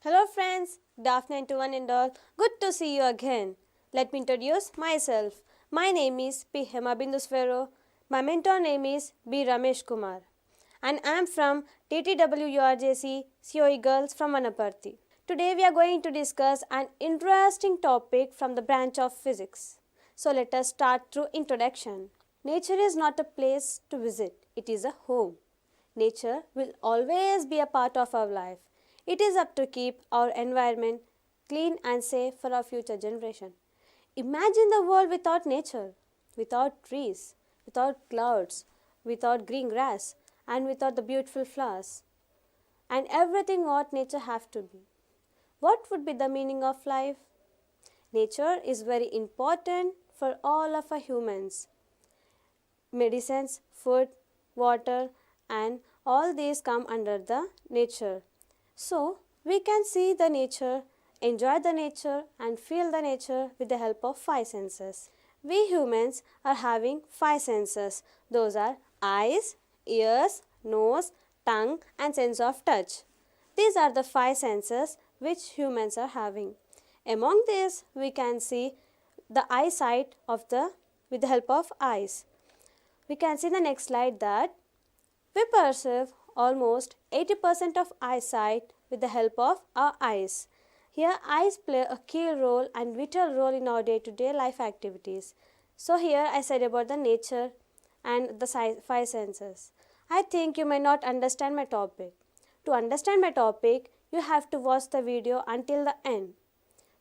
Hello friends, good afternoon to one and all. Good to see you again. Let me introduce myself. My name is P. Hema Binduswero. My mentor name is B. Ramesh Kumar. And I am from TTWURJC COE Girls from Vanaparthi. Today we are going to discuss an interesting topic from the branch of physics. So let us start through introduction. Nature is not a place to visit, it is a home. Nature will always be a part of our life. It is up to keep our environment clean and safe for our future generation. Imagine the world without nature, without trees, without clouds, without green grass, and without the beautiful flowers, and everything what nature have to be. What would be the meaning of life? Nature is very important for all of our humans. Medicines, food, water, and all these come under the nature. So, we can see the nature, enjoy the nature, and feel the nature with the help of five senses. We humans are having five senses. Those are eyes, ears, nose, tongue, and sense of touch. These are the five senses which humans are having. Among these, we can see the eyesight of with the help of eyes. We can see the next slide that we perceive almost 80% of eyesight with the help of our eyes. Here eyes play a key role and vital role in our day-to-day life activities. So here I said about the nature and the five senses. I think you may not understand my topic. To understand my topic, you have to watch the video until the end.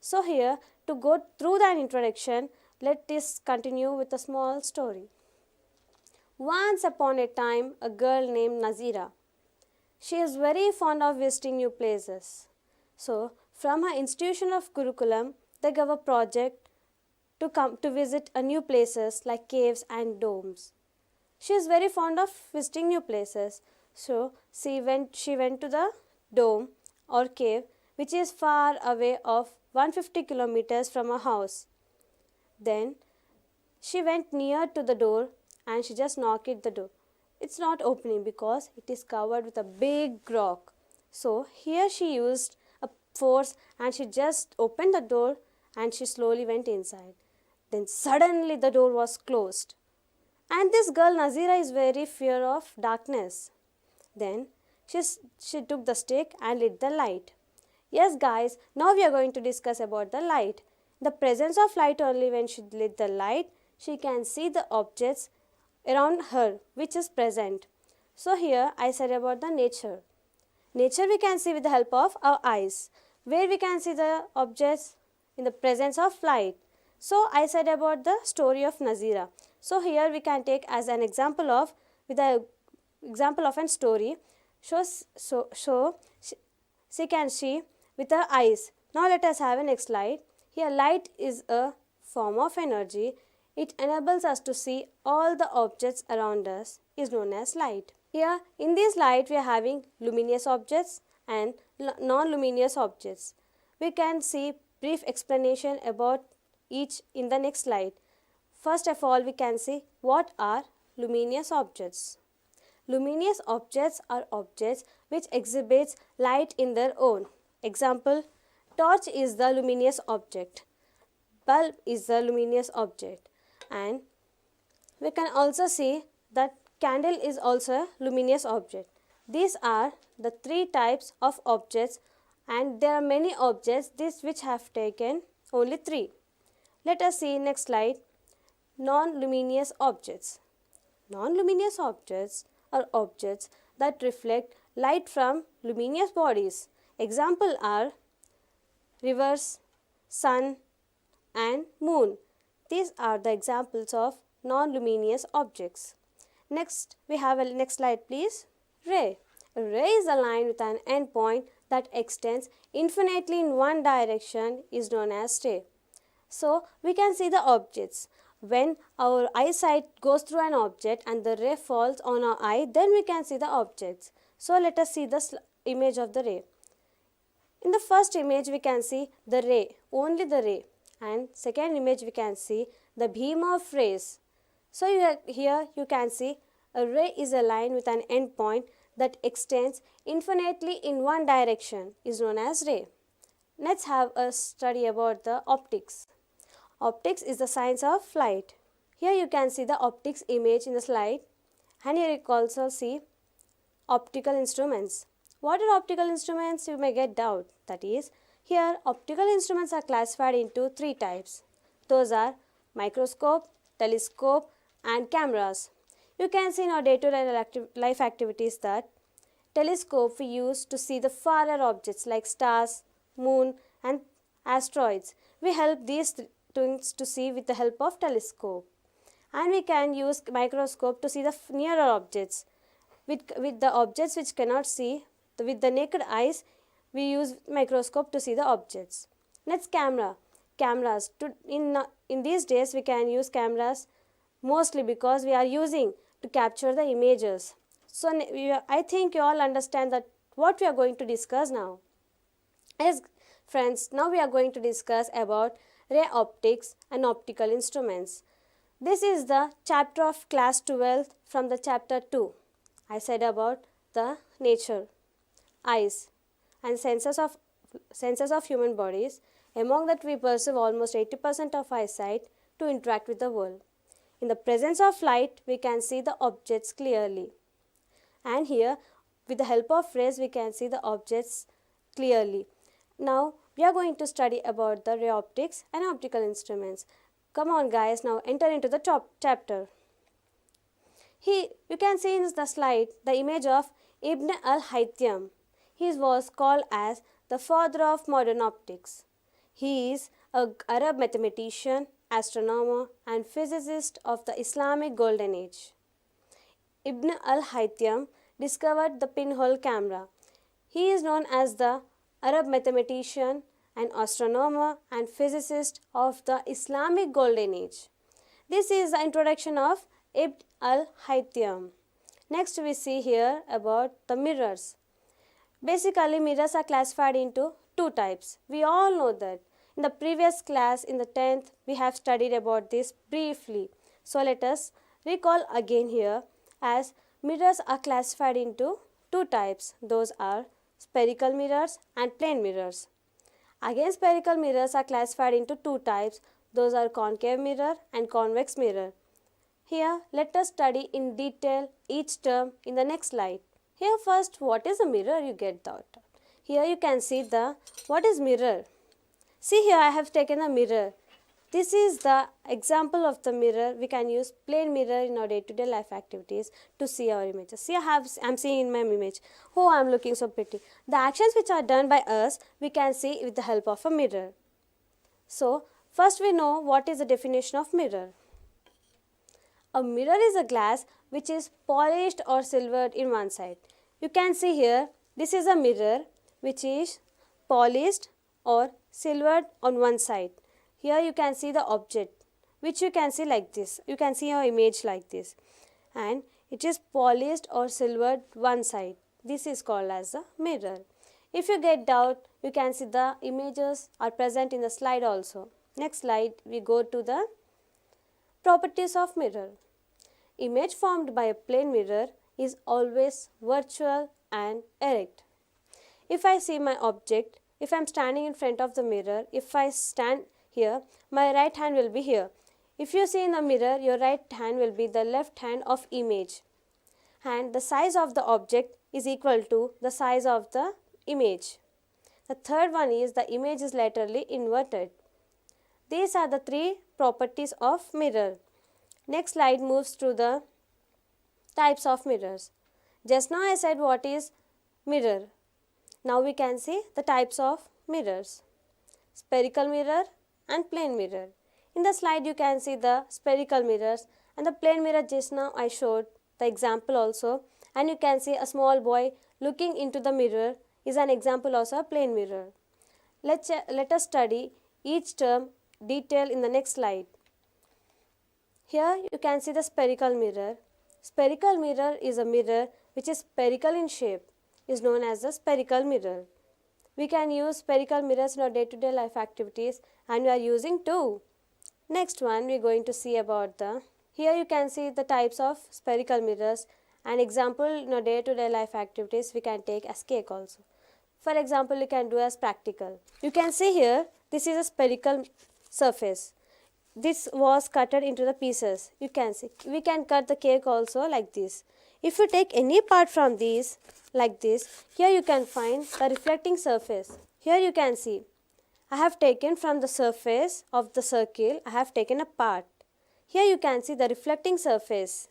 So here, to go through that introduction, let us continue with a small story. Once upon a time, a girl named Nazira. She is very fond of visiting new places. So, from her institution of Gurukulam, they gave a project to visit a new places like caves and domes. She is very fond of visiting new places. So, she went to the dome or cave which is far away of 150 kilometers from her house. Then she went near to the door and she just knocked at the door. It's not opening because it is covered with a big rock. So here she used a force and she just opened the door and she slowly went inside. Then suddenly the door was closed. And this girl Nazira is very fear of darkness. Then she took the stick and lit the light. Yes guys, now we are going to discuss about the light. The presence of light only when she lit the light, she can see the objects around her which is present. So here I said about the nature. Nature we can see with the help of our eyes. Where we can see the objects in the presence of light. So I said about the story of Nazira. So here we can take as an example of with the example of a story. She can see with her eyes. Now let us have a next slide. Here light is a form of energy. It enables us to see all the objects around us is known as light. Here in this light we are having luminous objects and non-luminous objects. We can see brief explanation about each in the next slide. First of all we can see what are luminous objects. Luminous objects are objects which exhibits light in their own. Example, torch is the luminous object. Bulb is the luminous object. And we can also see that candle is also a luminous object. These are the three types of objects and there are many objects which have taken only three. Let us see next slide. Non-luminous objects. Non-luminous objects are objects that reflect light from luminous bodies. Example are rivers, sun and moon. These are the examples of non-luminous objects. Next, we have a next slide please. Ray. A ray is a line with an endpoint that extends infinitely in one direction is known as ray. So, we can see the objects. When our eyesight goes through an object and the ray falls on our eye, then we can see the objects. So, let us see the image of the ray. In the first image, we can see the ray, only the ray. And second image, we can see the beam of rays. So, here you can see a ray is a line with an endpoint that extends infinitely in one direction is known as ray. Let's have a study about the optics. Optics is the science of light. Here you can see the optics image in the slide, and here you can also see optical instruments. What are optical instruments? You may get doubt. That is, here optical instruments are classified into three types. Those are microscope, telescope and cameras. You can see in our day-to-day life activities that telescope we use to see the farer objects like stars, moon and asteroids. We help these things to see with the help of telescope. And we can use microscope to see the nearer objects. With the objects which cannot see, with the naked eyes, we use microscope to see the objects. Next, cameras. In these days we can use cameras mostly because we are using to capture the images. So I think you all understand that what we are going to discuss now. Yes friends, now we are going to discuss about ray optics and optical instruments. This is the chapter of class 12 from the chapter 2. I said about the nature, eyes and senses of human bodies. Among that we perceive almost 80% of eyesight to interact with the world. In the presence of light, we can see the objects clearly. And here, with the help of rays, we can see the objects clearly. Now, we are going to study about the ray optics and optical instruments. Come on guys, now enter into the top chapter. Here, you can see in the slide the image of Ibn al-Haytham. He was called as the father of modern optics. He is an Arab mathematician, astronomer and physicist of the Islamic Golden Age. Ibn al-Haytham discovered the pinhole camera. He is known as the Arab mathematician and astronomer and physicist of the Islamic Golden Age. This is the introduction of Ibn al-Haytham. Next we see here about the mirrors. Basically mirrors are classified into two types. We all know that. In the previous class in the 10th we have studied about this briefly. So let us recall again here, as mirrors are classified into two types. Those are spherical mirrors and plane mirrors. Again, spherical mirrors are classified into two types. Those are concave mirror and convex mirror. Here let us study in detail each term in the next slide. Here first, what is a mirror? You get that. Here you can see the what is mirror. See here I have taken a mirror. This is the example of the mirror. We can use plane mirror in our day-to-day life activities to see our images. See I'm seeing in my image. Oh, I'm looking so pretty. The actions which are done by us, we can see with the help of a mirror. So first we know what is the definition of mirror. A mirror is a glass which is polished or silvered in one side. You can see here, this is a mirror which is polished or silvered on one side. Here you can see the object which you can see like this. You can see your image like this. And it is polished or silvered one side. This is called as a mirror. If you get doubt, you can see the images are present in the slide also. Next slide, we go to the properties of mirror. Image formed by a plane mirror is always virtual and erect. If I see my object, if I am standing in front of the mirror, if I stand here, my right hand will be here. If you see in the mirror, your right hand will be the left hand of image. And the size of the object is equal to the size of the image. The third one is the image is laterally inverted. These are the three properties of mirror. Next slide moves to the types of mirrors. Just now I said what is mirror. Now we can see the types of mirrors. Spherical mirror and plane mirror. In the slide you can see the spherical mirrors and the plane mirror. Just now I showed the example also, and you can see a small boy looking into the mirror is an example of a plane mirror. Let us study each term detail in the next slide. Here you can see the spherical mirror. Spherical mirror is a mirror which is spherical in shape, is known as the spherical mirror. We can use spherical mirrors in our day-to-day life activities, and we are using two. Next one we are going to see about here you can see the types of spherical mirrors An example in our day-to-day life activities we can take as cake also. For example, you can do as practical. You can see here, this is a spherical surface. This was cutted into the pieces. You can see, we can cut the cake also like this. If you take any part from these like this, here you can find the reflecting surface. Here you can see, I have taken from the surface of the circle, I have taken a part. Here you can see the reflecting surface.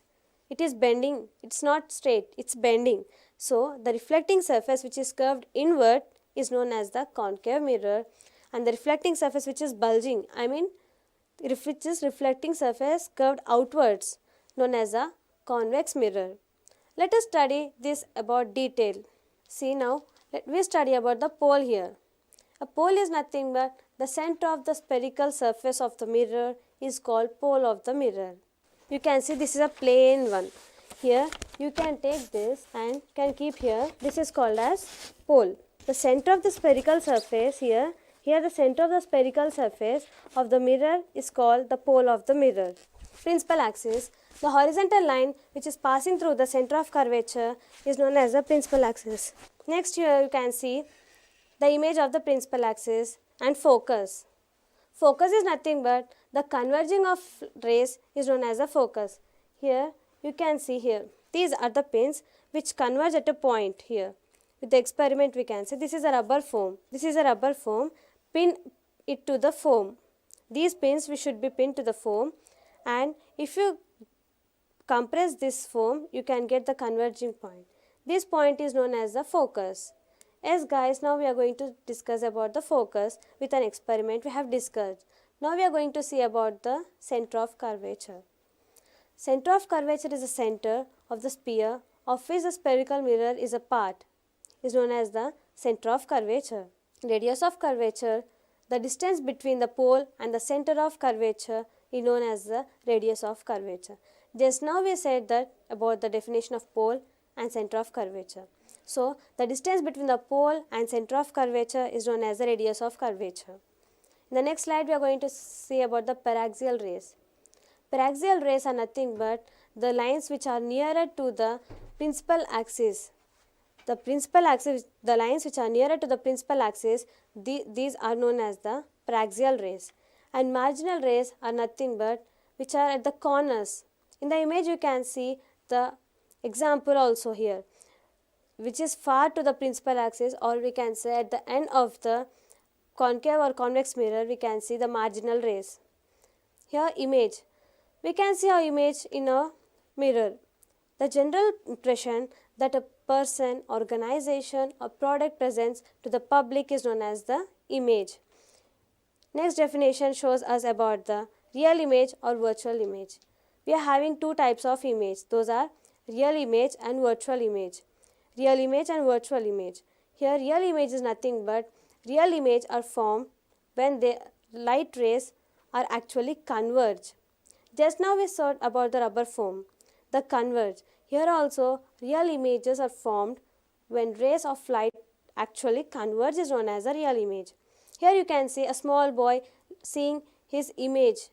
It is bending, it's not straight, it's bending. So the reflecting surface which is curved inward is known as the concave mirror, and the reflecting surface which is bulging, which is reflecting surface curved outwards, known as a convex mirror. Let us study this about detail. See now, let me study about the pole here. A pole is nothing but the center of the spherical surface of the mirror is called pole of the mirror. You can see this is a plain one. Here you can take this and can keep here. This is called as pole. The center of the spherical surface here the center of the spherical surface of the mirror is called the pole of the mirror. Principal axis. The horizontal line which is passing through the center of curvature is known as the principal axis. Next here you can see the image of the principal axis and focus. Focus is nothing but the converging of rays is known as a focus. Here you can see here, these are the pins which converge at a point here. With the experiment we can say this is a rubber foam. This is a rubber foam. Pin it to the foam. These pins we should be pinned to the foam, and if you compress this foam you can get the converging point. This point is known as the focus. Yes guys, now we are going to discuss about the focus with an experiment we have discussed. Now we are going to see about the center of curvature. Center of curvature is the center of the sphere of which the spherical mirror is a part, is known as the center of curvature. Radius of curvature, the distance between the pole and the center of curvature is known as the radius of curvature. Just now we said that about the definition of pole and center of curvature. So the distance between the pole and center of curvature is known as the radius of curvature. In the next slide we are going to see about the paraxial rays. Paraxial rays are nothing but the lines which are nearer to the principal axis. The lines which are nearer to the principal axis, these are known as the paraxial rays. And marginal rays are nothing but which are at the corners. In the image you can see the example also here, which is far to the principal axis, or we can say at the end of the concave or convex mirror we can see the marginal rays. Here image. We can see our image in a mirror. The general impression that a person, organization or product presents to the public is known as the image. Next definition shows us about the real image or virtual image. We are having two types of image. Those are real image and virtual image. Real image and virtual image. Here real image is nothing but real image are formed when the light rays are actually converge. Just now we saw about the rubber foam, the converge. Here also real images are formed when rays of light actually converge is known as a real image. Here you can see a small boy seeing his image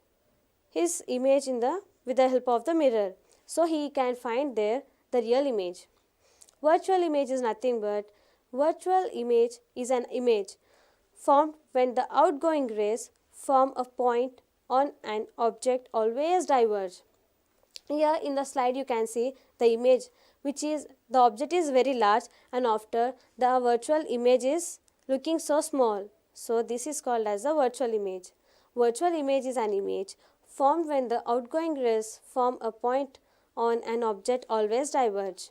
with the help of the mirror. So he can find there the real image. Virtual image is nothing but virtual image is an image formed when the outgoing rays form a point on an object always diverge. Here in the slide you can see the image which is the object is very large, and after the virtual image is looking so small. So this is called as a virtual image. Virtual image is an image formed when the outgoing rays form a point on an object always diverge.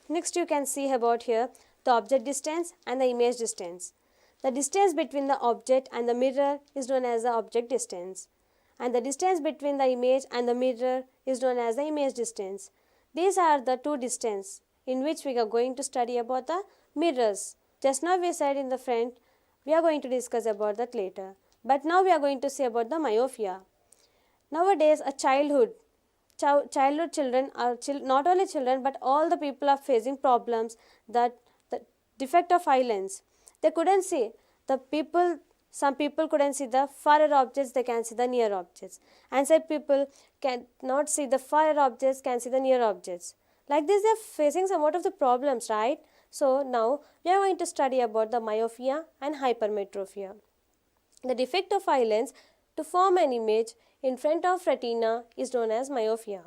Next you can see about here the object distance and the image distance. The distance between the object and the mirror is known as the object distance, and the distance between the image and the mirror is known as the image distance. These are the two distances in which we are going to study about the mirrors. Just now we said in the front, we are going to discuss about that later. But now we are going to see about the myopia. Nowadays childhood children are not only children but all the people are facing problems that the defect of eye lens. They couldn't see some people couldn't see the far objects, they can see the near objects, and some people cannot see the far objects, can see the near objects. Like this, they are facing somewhat of the problems, right? So now we are going to study about the myopia and hypermetropia. The defect of eye lens to form an image in front of retina is known as myopia.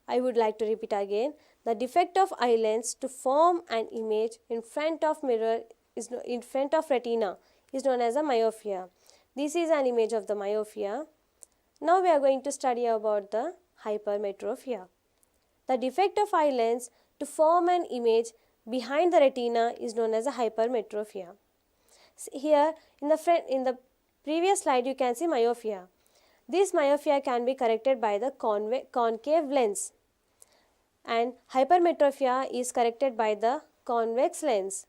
I would like to repeat again. The defect of eye lens to form an image in front of mirror is in front of retina is known as a myopia. This is an image of the myopia. Now we are going to study about the hypermetropia. The defect of eye lens to form an image behind the retina is known as a hypermetropia. Here in the previous slide you can see myopia. This myopia can be corrected by the concave lens, and hypermetropia is corrected by the convex lens.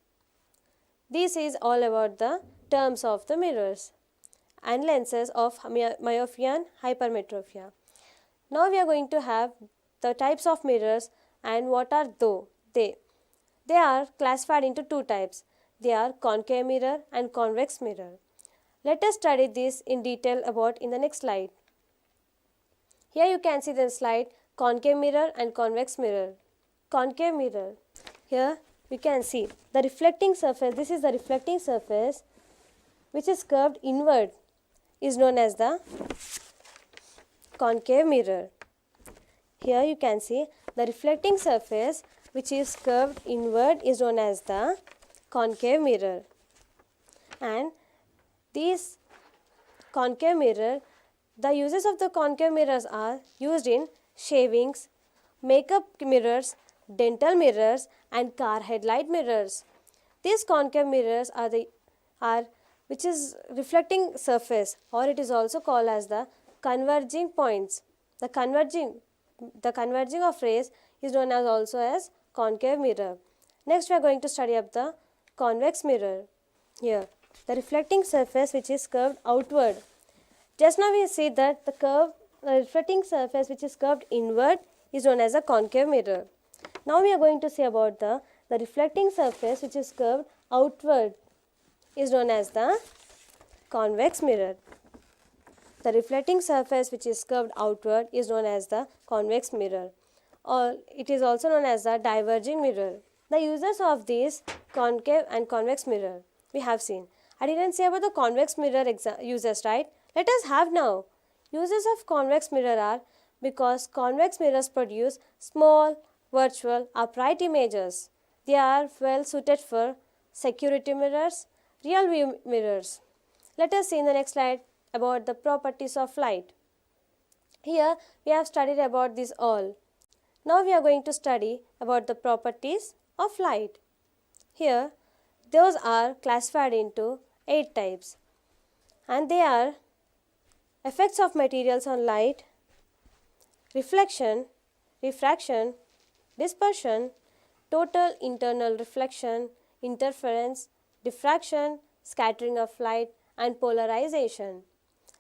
This is all about the terms of the mirrors and lenses of myopia and hypermetropia. Now we are going to have the types of mirrors and what are they. They are classified into two types. They are concave mirror and convex mirror. Let us study this in detail about in the next slide. Here you can see the slide concave mirror and convex mirror. Concave mirror. Here you can see the reflecting surface. This is the reflecting surface which is curved inward is known as the concave mirror. Here you can see the reflecting surface which is curved inward is known as the concave mirror. And these concave mirror, the uses of the concave mirrors are used in shavings, makeup mirrors, dental mirrors and car headlight mirrors. These concave mirrors are which is reflecting surface, or it is also called as the converging points. The converging of rays is known as also as concave mirror. Next we are going to study up the convex mirror. Here the reflecting surface which is curved outward. Just now we see that the reflecting surface which is curved inward is known as a concave mirror. Now we are going to see about the reflecting surface which is curved outward is known as the convex mirror. The reflecting surface which is curved outward is known as the convex mirror, or it is also known as the diverging mirror. The uses of these concave and convex mirror we have seen. I didn't say about the convex mirror uses, right? Let us have now. Uses of convex mirror are because convex mirrors produce small, virtual, upright images. They are well suited for security mirrors, real view mirrors. Let us see in the next slide about the properties of light. Here we have studied about this all. Now we are going to study about the properties of light. Here those are classified into 8 types, and they are effects of materials on light, reflection, refraction, dispersion, total internal reflection, interference, diffraction, scattering of light and polarization.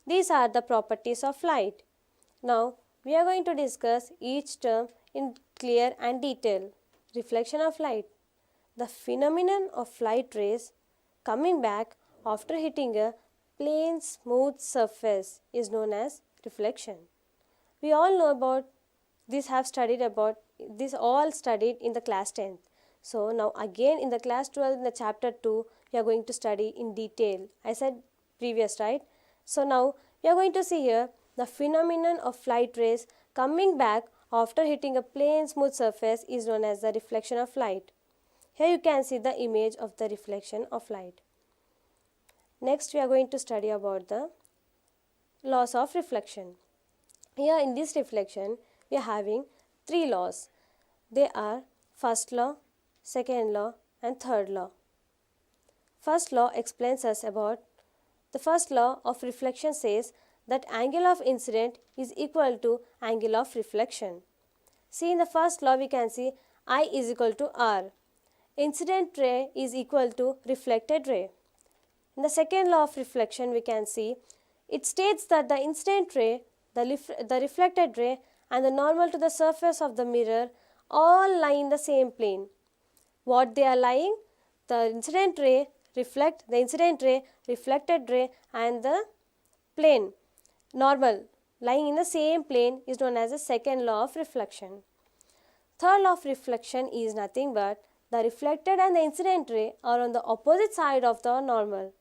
These are the properties of light. Now we are going to discuss each term in clear and detail. Reflection of light. The phenomenon of light rays coming back after hitting a plain smooth surface is known as reflection. We all know about this, have studied about this, all studied in the class 10th. So now again in the class 12 in the chapter 2 we are going to study in detail. I said previous, right? So now we are going to see here the phenomenon of light rays coming back after hitting a plain smooth surface is known as the reflection of light. Here you can see the image of the reflection of light. Next we are going to study about the laws of reflection. Here in this reflection we are having 3 laws. They are first law, second law and third law. First law explains us about the first law of reflection says that angle of incident is equal to angle of reflection. See, in the first law we can see I is equal to R. Incident ray is equal to reflected ray. In the second law of reflection we can see it states that the incident ray, the reflected ray and the normal to the surface of the mirror all lie in the same plane. What they are lying? The incident ray, reflected ray and the plane normal lying in the same plane is known as the second law of reflection. Third law of reflection is nothing but the reflected and the incident ray are on the opposite side of the normal.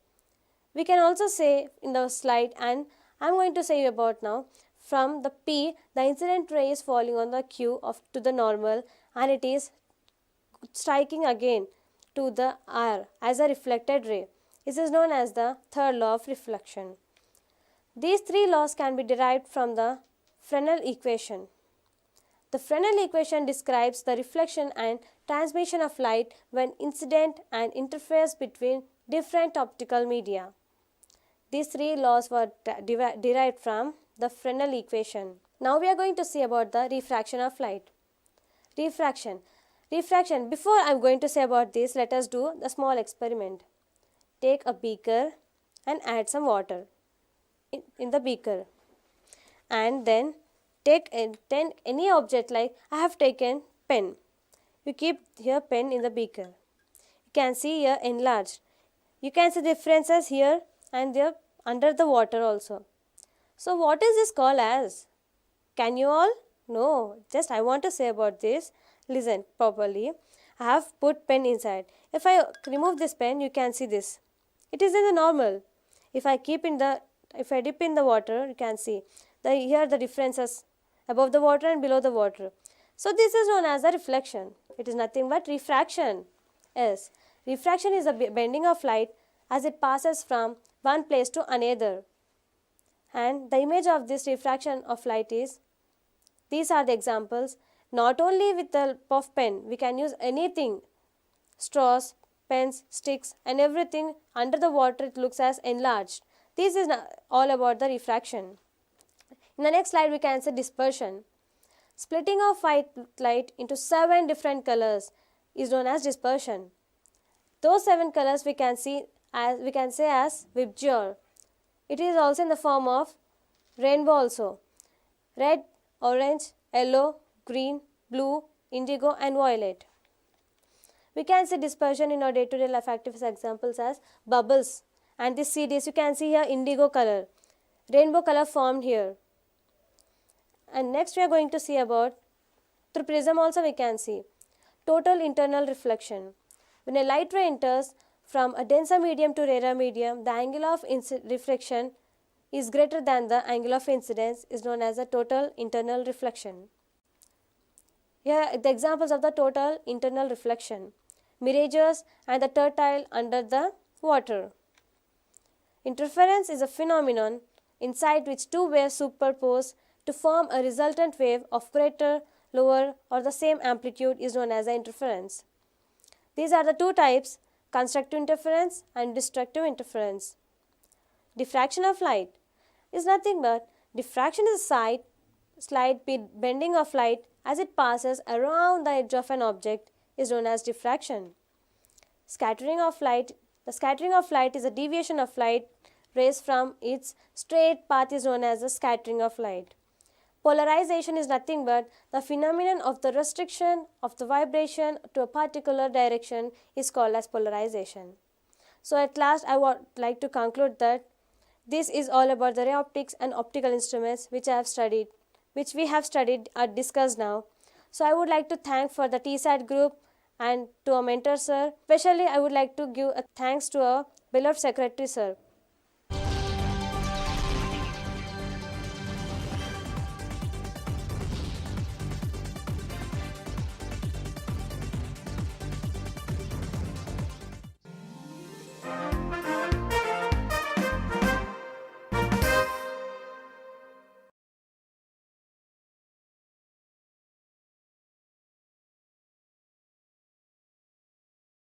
We can also say in the slide, and I am going to say about now, from the P, the incident ray is falling on the Q to the normal, and it is striking again to the R as a reflected ray. This is known as the third law of reflection. These three laws can be derived from the Fresnel equation. The Fresnel equation describes the reflection and transmission of light when incident and interferes between different optical media. These three laws were derived from the Fresnel equation. Now we are going to see about the refraction of light. Refraction. Before I am going to say about this, let us do the small experiment. Take a beaker and add some water in the beaker, and then take any object, like I have taken pen. You keep here pen in the beaker. You can see here enlarged. You can see differences here and there under the water also. So what is this called as? Can you all? No, just I want to say about this. Listen properly. I have put pen inside. If I remove this pen, you can see this. It is in the normal. If I dip in the water, you can see here the differences above the water and below the water. So this is known as a reflection. It is nothing but refraction. Yes, refraction is the bending of light as it passes from one place to another. And the image of this refraction of light is, these are the examples. Not only with the help of pen, we can use anything, straws, pens, sticks, and everything under the water. It looks as enlarged. This is all about the refraction. In the next slide, we can see dispersion. Splitting of white light into 7 different colors is known as dispersion. Those 7 colors we can say as VIBGYOR. It is also in the form of rainbow also. Red, orange, yellow, green, blue, indigo, and violet. We can see dispersion in our day-to-day life activities examples as bubbles, and this CDs you can see here indigo color, rainbow color formed here. And next we are going to see about, through prism also we can see total internal reflection. When a light ray enters from a denser medium to rarer medium, the angle of reflection is greater than the angle of incidence is known as the total internal reflection. Here are the examples of the total internal reflection. Mirages and the turtle under the water. Interference is a phenomenon inside which two waves superpose to form a resultant wave of greater, lower, or the same amplitude is known as the interference. These are the two types, constructive interference and destructive interference. Diffraction of light is nothing but, diffraction is a slight bending of light as it passes around the edge of an object is known as diffraction. Scattering of light. The scattering of light is a deviation of light rays from its straight path is known as the scattering of light. Polarization is nothing but the phenomenon of the restriction of the vibration to a particular direction is called as polarization. So at last I would like to conclude that this is all about the ray optics and optical instruments which we have studied or discussed now. So I would like to thank for the TSAT group and to our mentor sir. Especially I would like to give a thanks to our beloved secretary sir.